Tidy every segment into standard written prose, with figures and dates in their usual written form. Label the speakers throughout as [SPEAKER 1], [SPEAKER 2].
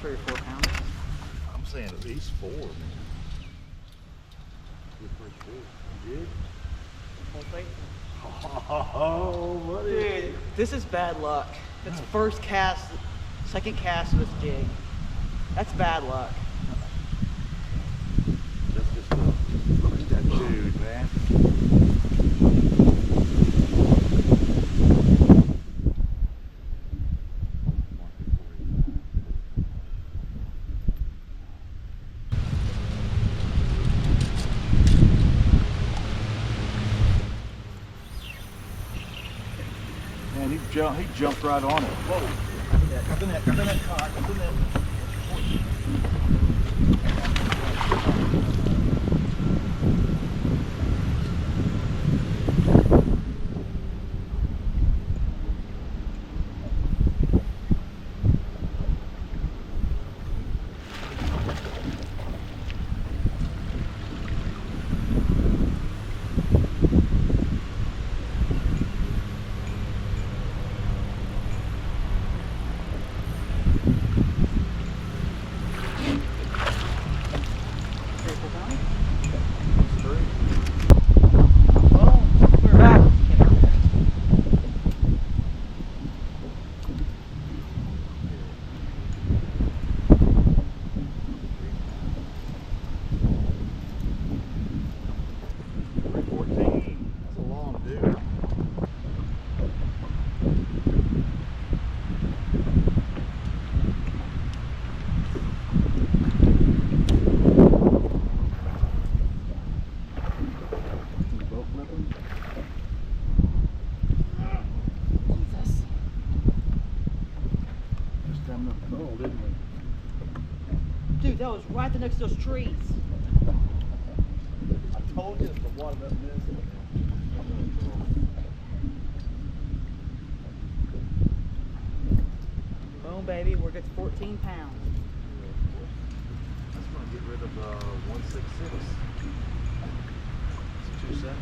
[SPEAKER 1] 3 or 4 pounds.
[SPEAKER 2] I'm saying at least 4, man. Good first fish. You did? Oh, what is
[SPEAKER 1] Dude, this is bad luck. It's first cast, second cast of this jig. That's bad luck.
[SPEAKER 2] That's just look at that dude, man. Man, he jumped right on it. Whoa. Up in that cot, up in that.
[SPEAKER 1] We're back.
[SPEAKER 2] That's a long dude. Boat flipping?
[SPEAKER 1] Jesus.
[SPEAKER 2] Just having enough control, didn't we?
[SPEAKER 1] Dude, that was right there next to those trees.
[SPEAKER 2] I told you it's the water that missed.
[SPEAKER 1] Boom, baby, we're good to 14 pounds.
[SPEAKER 2] That's going to get rid of 166. It's 27.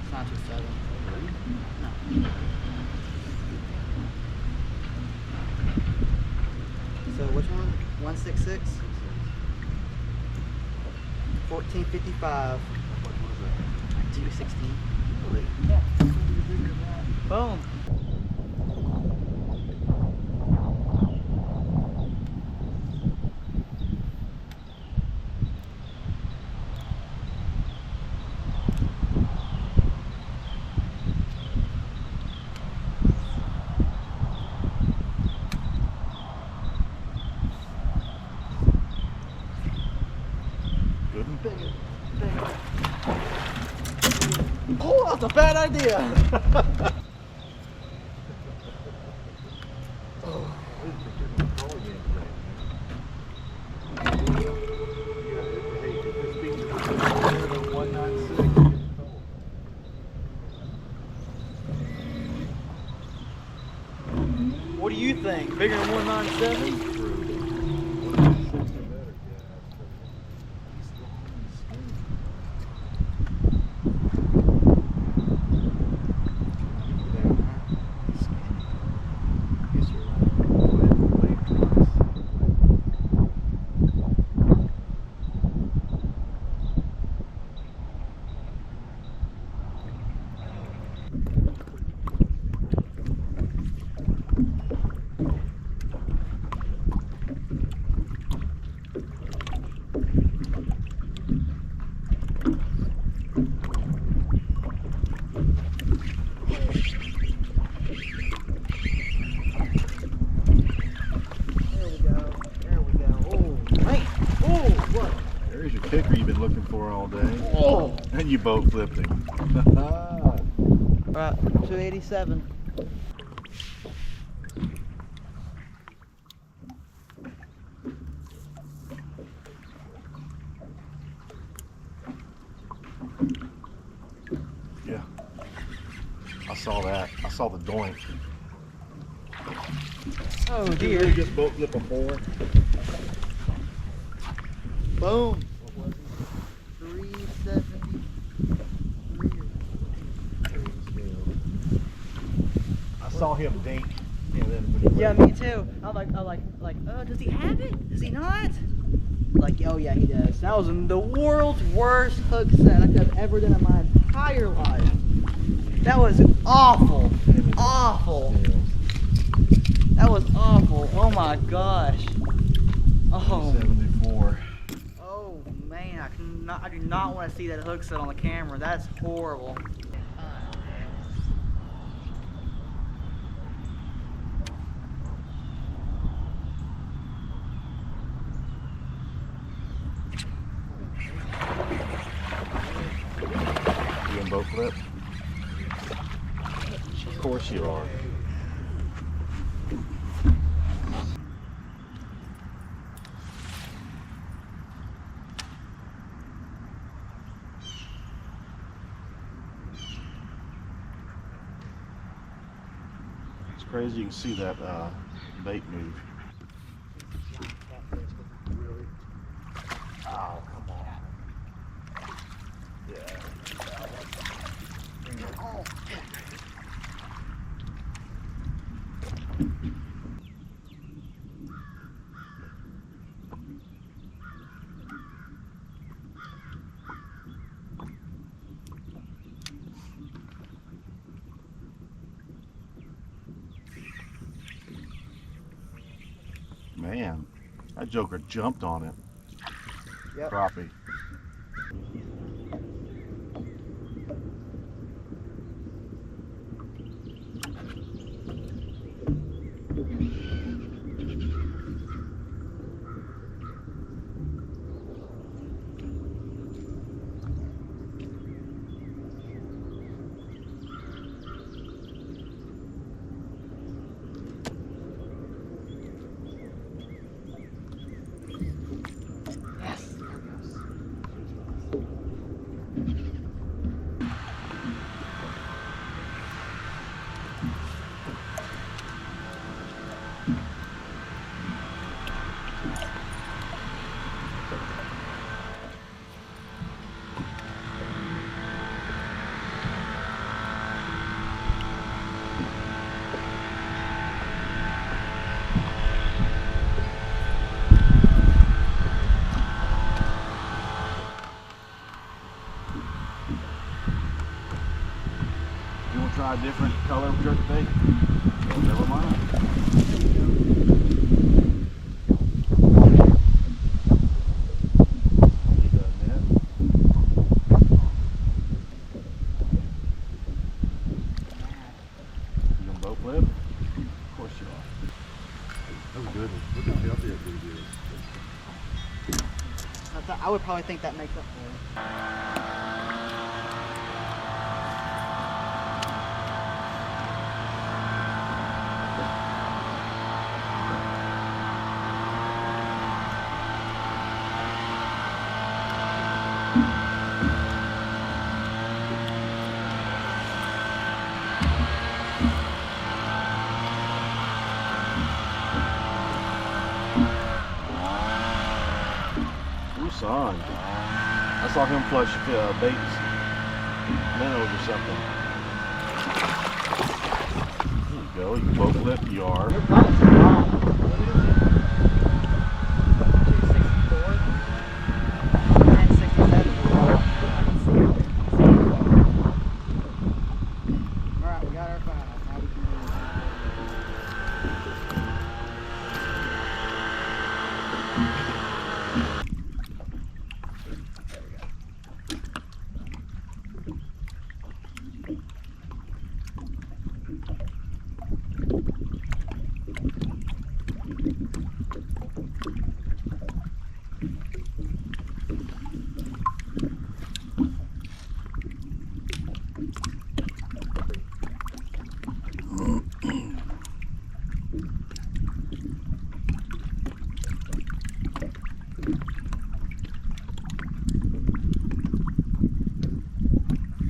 [SPEAKER 1] It's not 27. No. So which one? 166? 1455.
[SPEAKER 2] What was that?
[SPEAKER 1] 216.
[SPEAKER 2] Really?
[SPEAKER 1] Yeah.
[SPEAKER 2] Bigger than that.
[SPEAKER 1] Boom.
[SPEAKER 2] Good and bigger.
[SPEAKER 1] Oh, that's a bad idea.
[SPEAKER 2] I didn't think you were going to call again today. Yeah, hey, if this beach is bigger than 196, you get told.
[SPEAKER 1] What do you think? Bigger than 197?
[SPEAKER 2] There's your kicker you've been looking for all day.
[SPEAKER 1] Oh.
[SPEAKER 2] And you boat flipped him.
[SPEAKER 1] Right, 287.
[SPEAKER 2] Yeah. I saw that. I saw the doink.
[SPEAKER 1] Oh
[SPEAKER 2] Did
[SPEAKER 1] dear.
[SPEAKER 2] you just boat flip a 4?
[SPEAKER 1] Boom.
[SPEAKER 2] What was he?
[SPEAKER 1] 373.
[SPEAKER 2] I saw him dink. And then
[SPEAKER 1] Yeah, me too. I'm like, oh, does he have it? Does he not? Like, oh yeah, he does. That was the world's worst hook set I've ever done in my entire life. That was awful. Awful. That was awful. Oh my gosh. Oh.
[SPEAKER 2] 74.
[SPEAKER 1] Oh man, I do not want to see that hook set on the camera. That's horrible.
[SPEAKER 2] You in boat flip? Of course you are. It's crazy you can see that bait move. Oh, come on. Yeah. Man, that joker jumped on it.
[SPEAKER 1] Yep.
[SPEAKER 2] Crappie.
[SPEAKER 1] Yes.
[SPEAKER 2] You want to try a different color jerk bait? Oh, never mind. Need a net. You gonna boat flip? Of course you are.
[SPEAKER 3] That was good. Look at Kelty, that pretty good.
[SPEAKER 1] I would probably think that makes up for it.
[SPEAKER 2] Ooh, son. I saw him flush baits minnows or something. There you go. You can boat flip. You are.
[SPEAKER 1] You're probably wrong. What is it? 264? 967. I can see it. Alright, we got our final. Now we can do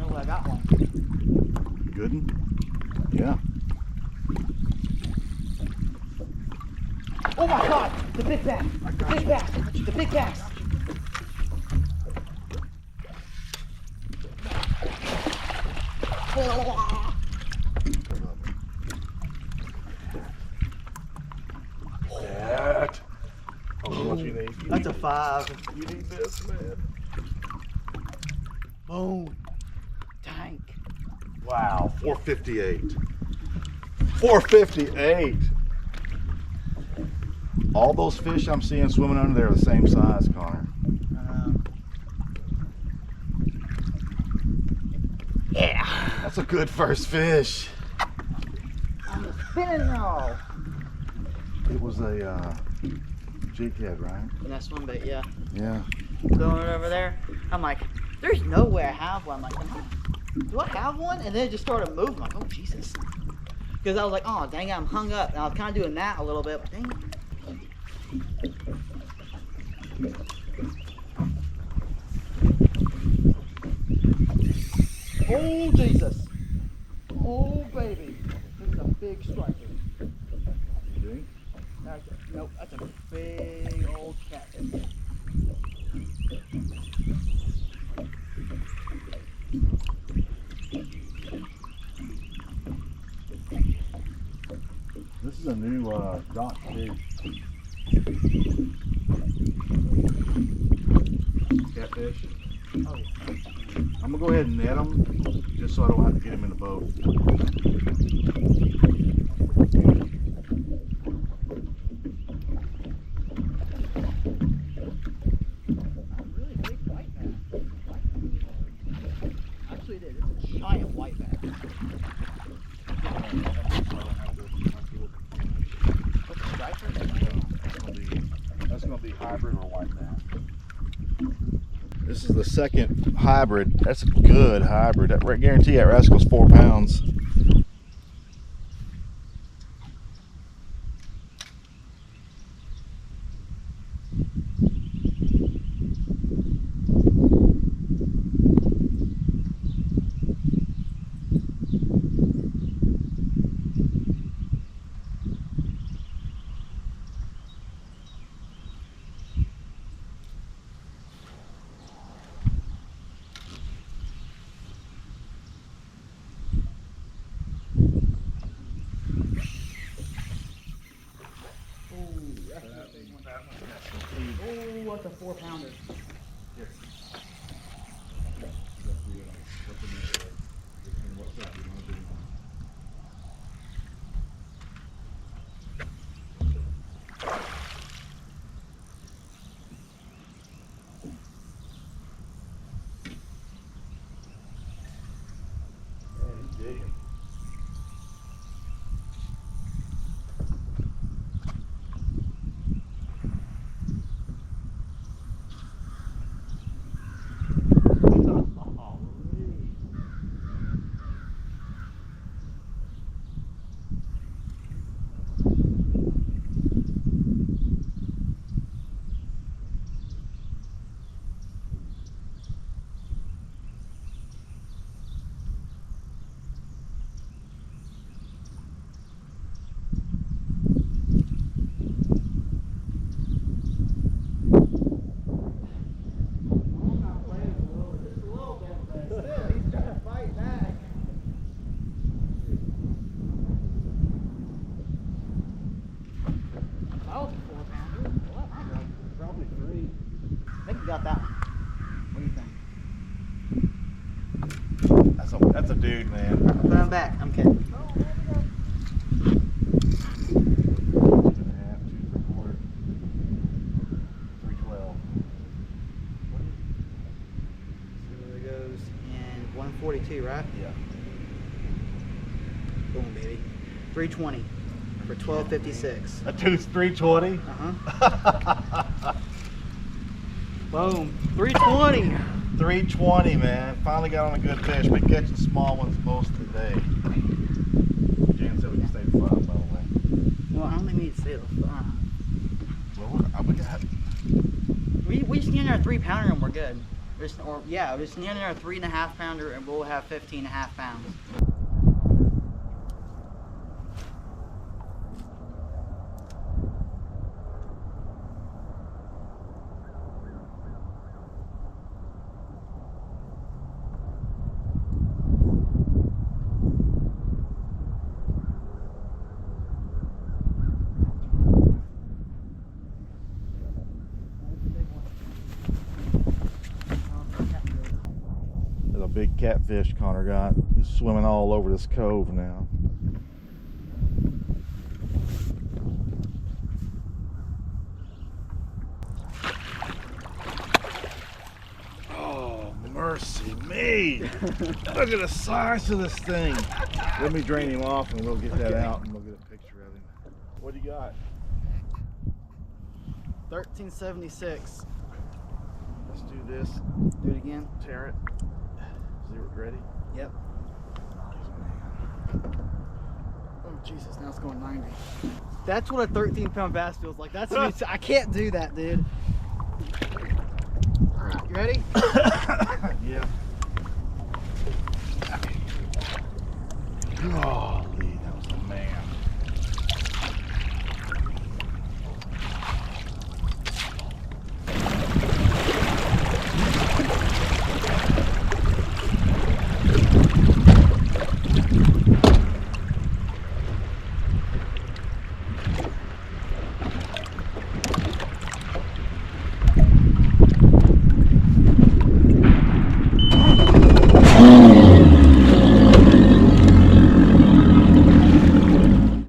[SPEAKER 1] Oh, I got one.
[SPEAKER 2] Good one? Yeah.
[SPEAKER 1] Oh my god! The big bass! The big bass! The big bass! 5.
[SPEAKER 2] You need this, man.
[SPEAKER 1] Boom. Tank.
[SPEAKER 2] Wow, 458. 458. All those fish I'm seeing swimming under there are the same size, Connor.
[SPEAKER 1] Yeah.
[SPEAKER 2] That's a good first fish.
[SPEAKER 1] I'm spinning y'all.
[SPEAKER 2] It was a jig head, right?
[SPEAKER 1] And that swim bait, yeah.
[SPEAKER 2] Yeah.
[SPEAKER 1] Going over there. I'm like, there's no way I have one. I'm like, do I have one? And then it just started moving. I'm like, oh, Jesus. Because I was like, oh, dang it, I'm hung up. And I was kind of doing that a little bit, but dang it. Oh, Jesus. Oh, baby. This is a big striker.
[SPEAKER 2] You think?
[SPEAKER 1] Nope, that's a big old catfish.
[SPEAKER 2] This is a new dock too. Catfish.
[SPEAKER 1] Oh, yeah.
[SPEAKER 2] I'm gonna go ahead and net them just so I don't have to get them in the boat.
[SPEAKER 1] Really big white bass. Actually, it is. It's a giant white bass. What's the striper?
[SPEAKER 2] That's gonna be hybrid or white bass. This is the second hybrid. That's a good hybrid. I guarantee that rascal's 4 pounds.
[SPEAKER 1] Oh, what's a 4-pounder? Got that one. What do you think?
[SPEAKER 2] That's a dude, man.
[SPEAKER 1] Put him back. I'm kidding.
[SPEAKER 2] 2.5, 2.75, 312.
[SPEAKER 1] So it goes in 142, right?
[SPEAKER 2] Yeah.
[SPEAKER 1] Boom, baby. 320 for 12.56.
[SPEAKER 2] A tooth 320.
[SPEAKER 1] Uh-huh. Boom. 320.
[SPEAKER 2] 320, man. Finally got on a good fish. Been catching small ones most of the day. Jan said we can stay to 5, by the way.
[SPEAKER 1] Well, I only need to stay to 5.
[SPEAKER 2] Well, we got.
[SPEAKER 1] We just need our 3-pounder and we're good. We just need our 3.5 pounder and we'll have 15.5 pounds.
[SPEAKER 2] catfish Connor got. He's swimming all over this cove now. Oh, mercy me. Look at the size of this thing. Let me drain him off and we'll get that out and we'll get a picture of him. What do you got?
[SPEAKER 1] 1376.
[SPEAKER 2] Let's do this.
[SPEAKER 1] Do it again.
[SPEAKER 2] Tear it. Zero ready?
[SPEAKER 1] Yep. Oh Jesus! Now it's going 90. That's what a 13-pound bass feels like. That's I can't do that, dude. All right, you ready?
[SPEAKER 2] Yeah. Oh.